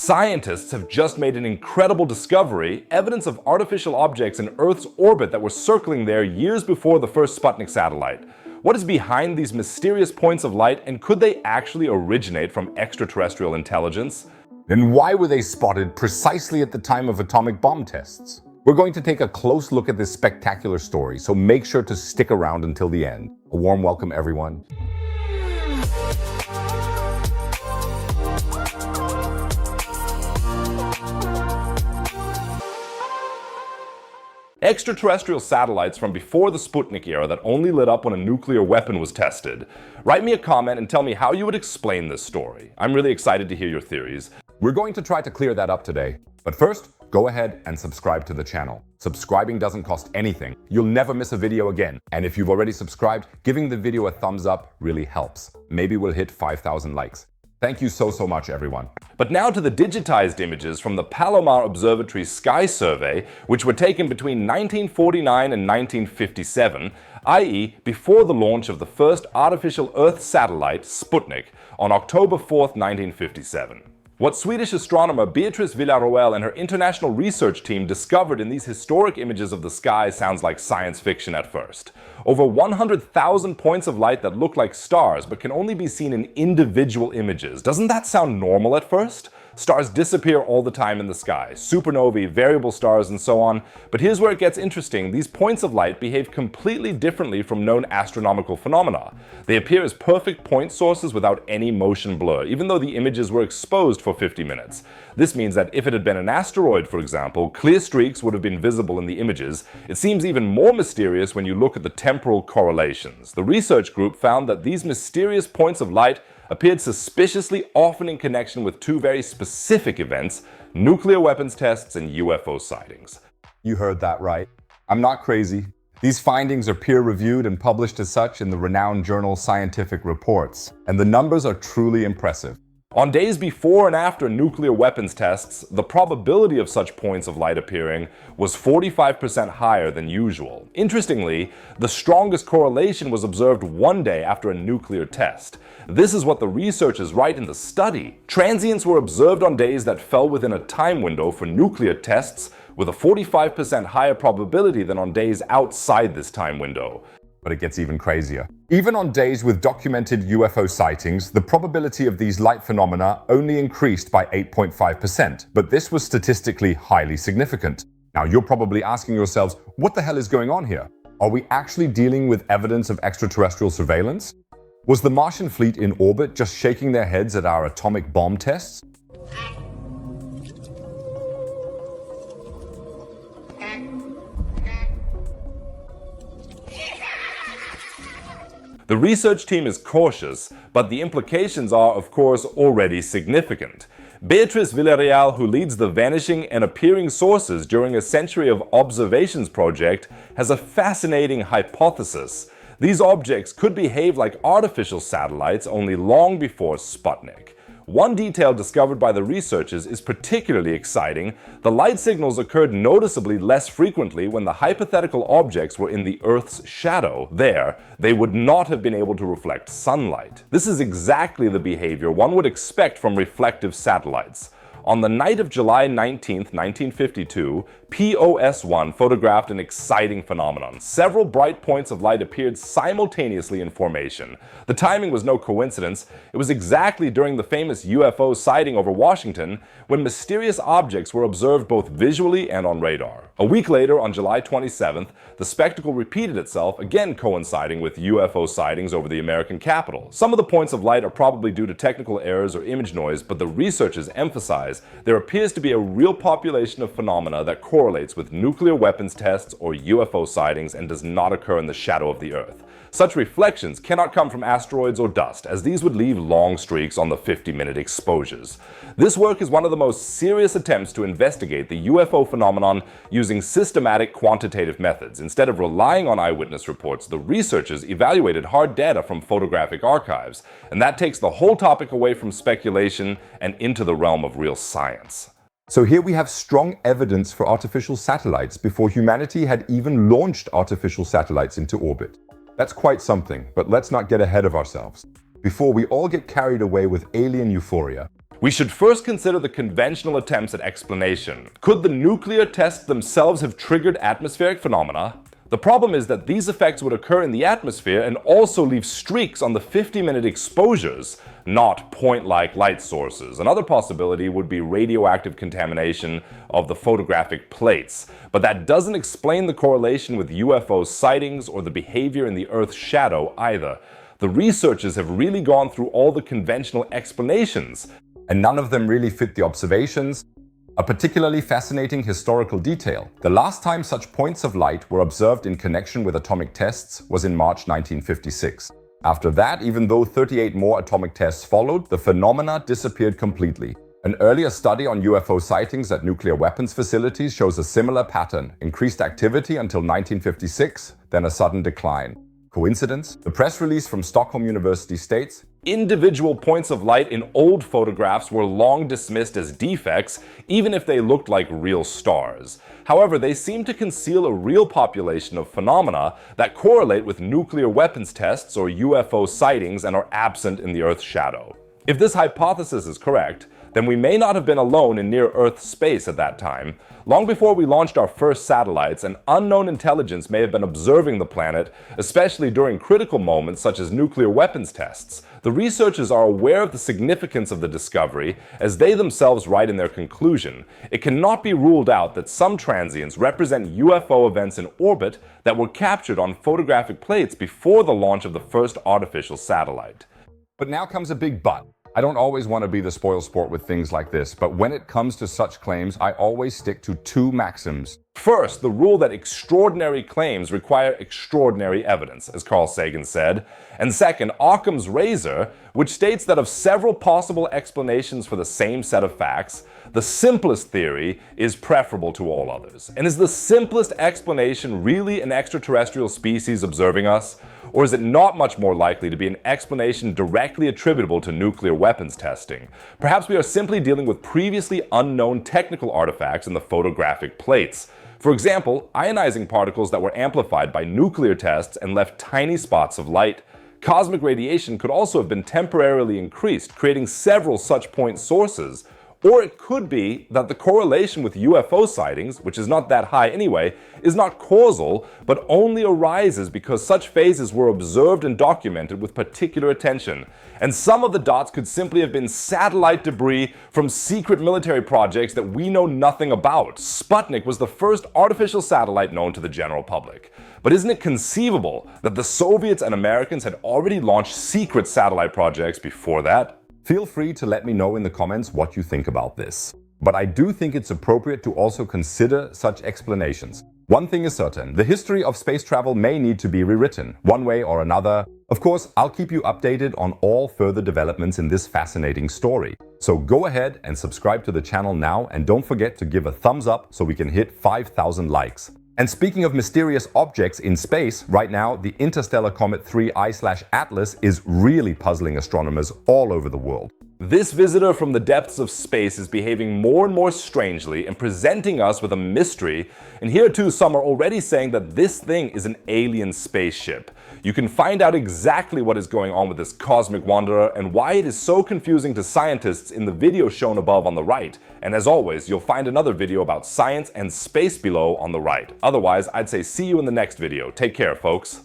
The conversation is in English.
Scientists have just made an incredible discovery, evidence of artificial objects in Earth's orbit that were circling there years before the first Sputnik satellite. What is behind these mysterious points of light, and could they actually originate from extraterrestrial intelligence? And why were they spotted precisely at the time of atomic bomb tests? We're going to take a close look at this spectacular story, so make sure to stick around until the end. A warm welcome, everyone. Extraterrestrial satellites from before the Sputnik era that only lit up when a nuclear weapon was tested. Write me a comment and tell me how you would explain this story. I'm really excited to hear your theories. We're going to try to clear that up today. But first, go ahead and subscribe to the channel. Subscribing doesn't cost anything. You'll never miss a video again. And if you've already subscribed, giving the video a thumbs up really helps. Maybe we'll hit 5,000 likes. Thank you so much, everyone. But now to the digitized images from the Palomar Observatory Sky Survey, which were taken between 1949 and 1957, i.e. before the launch of the first artificial Earth satellite, Sputnik, on October 4th, 1957. What Swedish astronomer Beatrice Villarroel and her international research team discovered in these historic images of the sky sounds like science fiction at first. Over 100,000 points of light that look like stars but can only be seen in individual images. Doesn't that sound normal at first? Stars disappear all the time in the sky, supernovae, variable stars, and so on. But here's where it gets interesting. These points of light behave completely differently from known astronomical phenomena. They appear as perfect point sources without any motion blur, even though the images were exposed for 50 minutes. This means that if it had been an asteroid, for example, clear streaks would have been visible in the images. It seems even more mysterious when you look at the temporal correlations. The research group found that these mysterious points of light appeared suspiciously often in connection with two very specific events: nuclear weapons tests and UFO sightings. You heard that right. I'm not crazy. These findings are peer-reviewed and published as such in the renowned journal Scientific Reports, and the numbers are truly impressive. On days before and after nuclear weapons tests, the probability of such points of light appearing was 45% higher than usual. Interestingly, the strongest correlation was observed one day after a nuclear test. This is what the researchers write in the study. Transients were observed on days that fell within a time window for nuclear tests, with a 45% higher probability than on days outside this time window. But it gets even crazier. Even on days with documented UFO sightings, the probability of these light phenomena only increased by 8.5%, but this was statistically highly significant. Now you're probably asking yourselves, what the hell is going on here? Are we actually dealing with evidence of extraterrestrial surveillance? Was the Martian fleet in orbit just shaking their heads at our atomic bomb tests? The research team is cautious, but the implications are, of course, already significant. Beatrice Villarreal, who leads the Vanishing and Appearing Sources during a Century of Observations project, has a fascinating hypothesis. These objects could behave like artificial satellites only long before Sputnik. One detail discovered by the researchers is particularly exciting. The light signals occurred noticeably less frequently when the hypothetical objects were in the Earth's shadow. There, they would not have been able to reflect sunlight. This is exactly the behavior one would expect from reflective satellites. On the night of July 19, 1952, POS-1 photographed an exciting phenomenon. Several bright points of light appeared simultaneously in formation. The timing was no coincidence. It was exactly during the famous UFO sighting over Washington when mysterious objects were observed both visually and on radar. A week later, on July 27th, the spectacle repeated itself, again coinciding with UFO sightings over the American Capitol. Some of the points of light are probably due to technical errors or image noise, but the researchers emphasize there appears to be a real population of phenomena that correlates with nuclear weapons tests or UFO sightings and does not occur in the shadow of the Earth. Such reflections cannot come from asteroids or dust, as these would leave long streaks on the 50-minute exposures. This work is one of the most serious attempts to investigate the UFO phenomenon using systematic quantitative methods. Instead of relying on eyewitness reports, the researchers evaluated hard data from photographic archives, and that takes the whole topic away from speculation and into the realm of real science. So here we have strong evidence for artificial satellites before humanity had even launched artificial satellites into orbit. That's quite something, but let's not get ahead of ourselves. Before we all get carried away with alien euphoria, We should first consider the conventional attempts at explanation. Could the nuclear tests themselves have triggered atmospheric phenomena? The problem is that these effects would occur in the atmosphere and also leave streaks on the 50-minute exposures, not point-like light sources. Another possibility would be radioactive contamination of the photographic plates, but that doesn't explain the correlation with UFO sightings or the behavior in the Earth's shadow either. The researchers have really gone through all the conventional explanations, and none of them really fit the observations. A particularly fascinating historical detail: the last time such points of light were observed in connection with atomic tests was in March 1956. After that, even though 38 more atomic tests followed, the phenomena disappeared completely. An earlier study on UFO sightings at nuclear weapons facilities shows a similar pattern: increased activity until 1956, then a sudden decline. Coincidence? The press release from Stockholm University states, individual points of light in old photographs were long dismissed as defects, even if they looked like real stars. However, they seem to conceal a real population of phenomena that correlate with nuclear weapons tests or UFO sightings and are absent in the Earth's shadow. If this hypothesis is correct, then we may not have been alone in near-Earth space at that time. Long before we launched our first satellites, an unknown intelligence may have been observing the planet, especially during critical moments such as nuclear weapons tests. The researchers are aware of the significance of the discovery, as they themselves write in their conclusion. It cannot be ruled out that some transients represent UFO events in orbit that were captured on photographic plates before the launch of the first artificial satellite. but now comes a big but. I don't always want to be the spoilsport with things like this, but when it comes to such claims, I always stick to two maxims. First, the rule that extraordinary claims require extraordinary evidence, as Carl Sagan said. And second, Occam's razor, which states that of several possible explanations for the same set of facts, the simplest theory is preferable to all others. And is the simplest explanation really an extraterrestrial species observing us? Or is it not much more likely to be an explanation directly attributable to nuclear weapons testing? Perhaps we are simply dealing with previously unknown technical artifacts in the photographic plates. For example, ionizing particles that were amplified by nuclear tests and left tiny spots of light. Cosmic radiation could also have been temporarily increased, creating several such point sources. Or it could be that the correlation with UFO sightings, which is not that high anyway, is not causal, but only arises because such phases were observed and documented with particular attention. And some of the dots could simply have been satellite debris from secret military projects that we know nothing about. Sputnik was the first artificial satellite known to the general public. But isn't it conceivable that the Soviets and Americans had already launched secret satellite projects before that? Feel free to let me know in the comments what you think about this. But I do think it's appropriate to also consider such explanations. One thing is certain, the history of space travel may need to be rewritten, one way or another. Of course, I'll keep you updated on all further developments in this fascinating story. So go ahead and subscribe to the channel now, and don't forget to give a thumbs up so we can hit 5,000 likes. And speaking of mysterious objects in space, right now the interstellar comet 3I/Atlas is really puzzling astronomers all over the world. This visitor from the depths of space is behaving more and more strangely and presenting us with a mystery, and here too some are already saying that this thing is an alien spaceship. You can find out exactly what is going on with this cosmic wanderer and why it is so confusing to scientists in the video shown above on the right. And as always, you'll find another video about science and space below on the right. Otherwise, I'd say see you in the next video. Take care, folks.